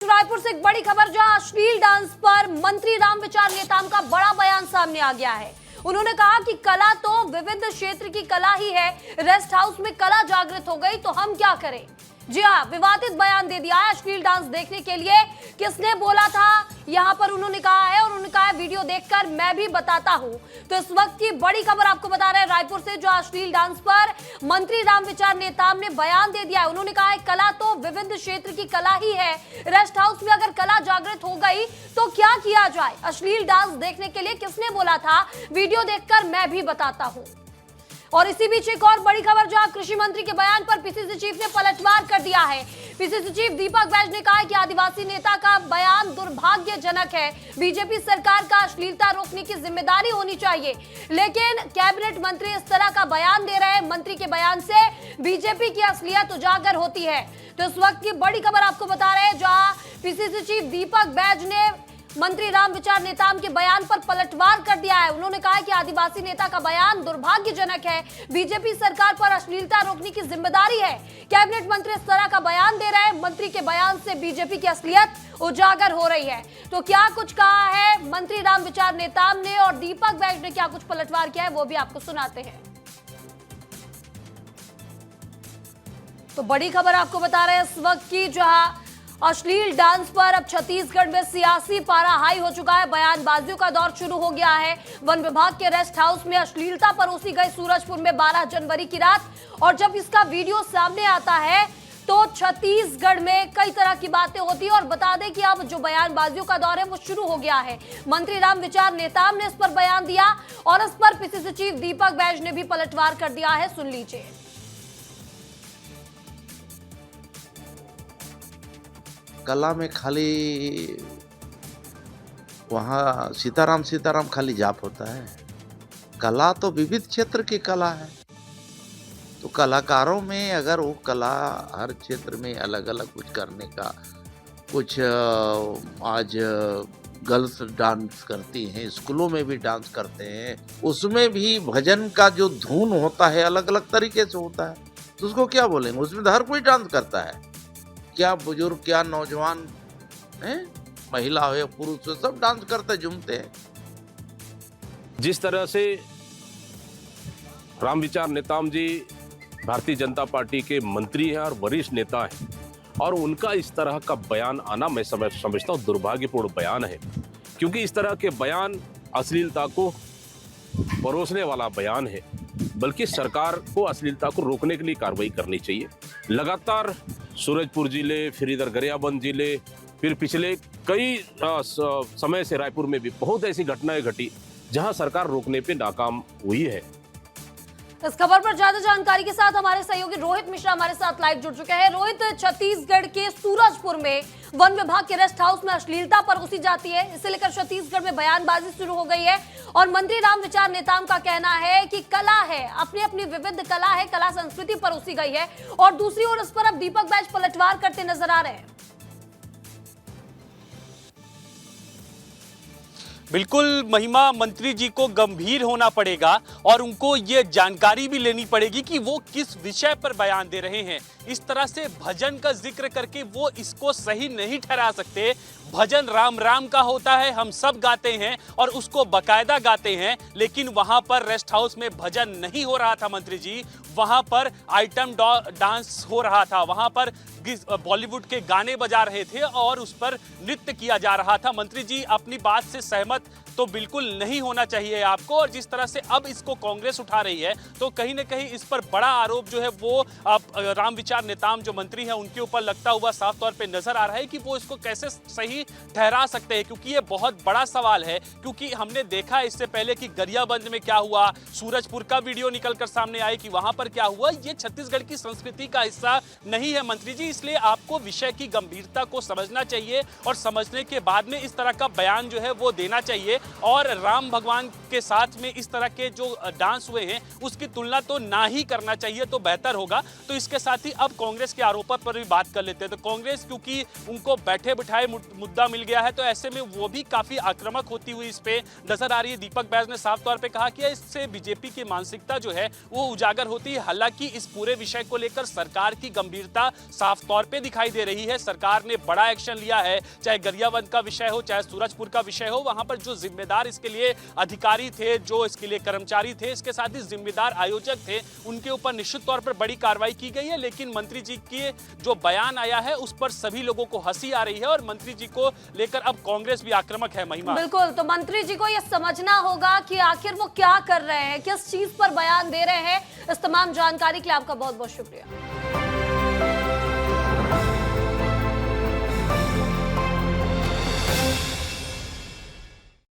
रायपुर से एक बड़ी खबर, जहां अश्लील डांस पर मंत्री रामविचार नेताम का बड़ा बयान सामने आ गया है। उन्होंने कहा कि कला तो विविध क्षेत्र की कला ही है, रेस्ट हाउस में कला जागृत हो गई तो हम क्या करें। जी हाँ, विवादित बयान दे दिया है अश्लील डांस देखने के लिए। किसने बोला था यहाँ पर उन्होंने कहा है, और उन्होंने कहा है वीडियो देखकर मैं भी बताता हूँ। तो इस वक्त की बड़ी खबर आपको बता रहे हैं रायपुर से, जो अश्लील डांस पर मंत्री रामविचार नेताम ने बयान दे दिया है। उन्होंने कहा है कला तो विविध क्षेत्र की कला ही है, रेस्ट हाउस में अगर कला जागृत हो गई तो क्या किया जाए। अश्लील डांस देखने के लिए किसने बोला था, वीडियो देखकर मैं भी बताता हूँ। और इसी बीच एक और बड़ी खबर, जहां कृषि मंत्री के बयान पर पीसीसी चीफ ने पलटवार कर दिया है। पीसीसी चीफ दीपक बैज ने कहा है कि आदिवासी नेता का बयान दुर्भाग्यजनक है, बीजेपी सरकार का अश्लीलता रोकने की जिम्मेदारी होनी चाहिए। लेकिन कैबिनेट मंत्री इस तरह का बयान दे रहे हैं, मंत्री के बयान से बीजेपी की असलियत उजागर होती है। तो इस वक्त की बड़ी खबर आपको बता रहे हैं, जहां पीसीसी चीफ दीपक बैज ने मंत्री रामविचार नेताम के बयान पर पलटवार कर दिया है। उन्होंने कहा कि आदिवासी नेता का बयान दुर्भाग्यजनक है, बीजेपी सरकार पर अश्लीलता रोकने की जिम्मेदारी है। कैबिनेट मंत्री इस तरह का बयान दे रहे हैं, मंत्री के बयान से बीजेपी की असलियत उजागर हो रही है। तो क्या कुछ कहा है मंत्री रामविचार नेताम ने और दीपक बैज ने क्या कुछ पलटवार किया है, वो भी आपको सुनाते हैं। तो बड़ी खबर आपको बता रहे हैं इस वक्त की, जहां अश्लील डांस पर अब छत्तीसगढ़ में सियासी पारा हाई हो चुका है। बयानबाजियों का दौर शुरू हो गया है। वन विभाग के रेस्ट हाउस में अश्लीलता परोसी गई सूरजपुर में 12 जनवरी की रात, और जब इसका वीडियो सामने आता है तो छत्तीसगढ़ में कई तरह की बातें होती है। और बता दें कि अब जो बयानबाजियों का दौर है वो शुरू हो गया है। मंत्री रामविचार नेताम ने इस पर बयान दिया और इस पर पीसीसी चीफ दीपक बैज ने भी पलटवार कर दिया है। सुन लीजिए। कला में खाली वहाँ सीताराम खाली जाप होता है। कला तो विविध क्षेत्र की कला है। तो कलाकारों में अगर वो कला हर क्षेत्र में अलग अलग कुछ करने का, कुछ आज गर्ल्स डांस करती हैं, स्कूलों में भी डांस करते हैं, उसमें भी भजन का जो धुन होता है अलग अलग तरीके से होता है। तो उसको क्या बोलेंगे, उसमें तो हर कोई डांस करता है, क्या बुजुर्ग क्या नौजवान है, महिला हो या पुरुष हो, सब डांस करते झूमते हैं। जिस तरह से रामविचार नेताम जी भारतीय जनता पार्टी के मंत्री हैं और वरिष्ठ नेता हैं, और उनका इस तरह का बयान आना मैं समझता हूँ दुर्भाग्यपूर्ण बयान है, क्योंकि इस तरह के बयान अश्लीलता को परोसने वाला बयान है। बल्कि सरकार को अश्लीलता को रोकने के लिए कार्रवाई करनी चाहिए। लगातार सूरजपुर जिले, फिर इधर गरियाबंद जिले, फिर पिछले कई समय से रायपुर में भी बहुत ऐसी घटनाएं घटी जहां सरकार रोकने पे नाकाम हुई है। इस खबर पर ज्यादा जानकारी के साथ हमारे सहयोगी रोहित मिश्रा हमारे साथ लाइव जुड़ चुके हैं। रोहित, छत्तीसगढ़ के सूरजपुर में वन विभाग के रेस्ट हाउस में अश्लीलता परोसी जाती है, इसे लेकर छत्तीसगढ़ में बयानबाजी शुरू हो गई है। और मंत्री रामविचार नेताम का कहना है कि कला है, अपनी अपनी विविध कला है, कला संस्कृति परोसी गई है। और दूसरी ओर इस पर अब दीपक बैज पलटवार करते नजर आ रहे हैं। बिल्कुल महिमा, मंत्री जी को गंभीर होना पड़ेगा और उनको ये जानकारी भी लेनी पड़ेगी कि वो किस विषय पर बयान दे रहे हैं। इस तरह से भजन का जिक्र करके वो इसको सही नहीं ठहरा सकते। भजन राम राम का होता है, हम सब गाते हैं और उसको बकायदा गाते हैं, लेकिन वहां पर रेस्ट हाउस में भजन नहीं हो रहा था मंत्री जी, वहां पर आइटम डांस हो रहा था, वहां पर बॉलीवुड के गाने बजा रहे थे और उस पर नृत्य किया जा रहा था। मंत्री जी अपनी बात से सहमत तो बिल्कुल नहीं होना चाहिए आपको, और जिस तरह से अब इसको कांग्रेस उठा रही है तो कहीं ना कहीं इस पर बड़ा आरोप जो है वो रामविचार नेताम जो मंत्री हैं उनके ऊपर लगता हुआ साफ तौर पे नजर आ रहा है कि वो इसको कैसे सही ठहरा सकते हैं, क्योंकि ये बहुत बड़ा सवाल है। क्योंकि हमने देखा इससे पहले कि गरियाबंद में क्या हुआ, सूरजपुर का वीडियो निकलकर सामने आए कि वहां पर क्या हुआ। ये छत्तीसगढ़ की संस्कृति का हिस्सा नहीं है मंत्री जी, इसलिए आपको विषय की गंभीरता को समझना चाहिए और समझने के बाद में इस तरह का बयान जो है वो देना चाहिए। और राम भगवान के साथ में इस तरह के जो डांस हुए हैं उसकी तुलना तो ना ही करना चाहिए तो बेहतर होगा। तो इसके साथ ही अब कांग्रेस के आरोपों पर भी बात कर लेते हैं। तो कांग्रेस, क्योंकि उनको बैठे बिठाए मुद्दा मिल गया है, तो ऐसे में वो भी काफी आक्रामक होती हुई इस पे नजर आ रही है। दीपक बैज ने साफ तौर पे कहा कि इससे बीजेपी की मानसिकता जो है वो उजागर होती है। हालांकि इस पूरे विषय को लेकर सरकार की गंभीरता साफ तौर पे दिखाई दे रही है। सरकार ने बड़ा एक्शन लिया है, चाहे गरियाबंद का विषय हो, चाहे सूरजपुर का विषय हो। वहां पर जो जिम्मेदार इसके लिए अधिकारी थे, जो इसके लिए कर्मचारी थे, इसके साथ ही जिम्मेदार आयोजक थे, उनके ऊपर निश्चित तौर पर बड़ी कार्रवाई की गई है। लेकिन मंत्री जी के जो बयान आया है उस पर सभी लोगों को हंसी आ रही है और मंत्री जी को लेकर अब कांग्रेस भी आक्रामक है। महिमा, बिल्कुल, तो मंत्री जी को यह समझना होगा कि आखिर वो क्या कर रहे हैं, किस चीज पर बयान दे रहे हैं। इस तमाम जानकारी के लिए आपका बहुत बहुत शुक्रिया।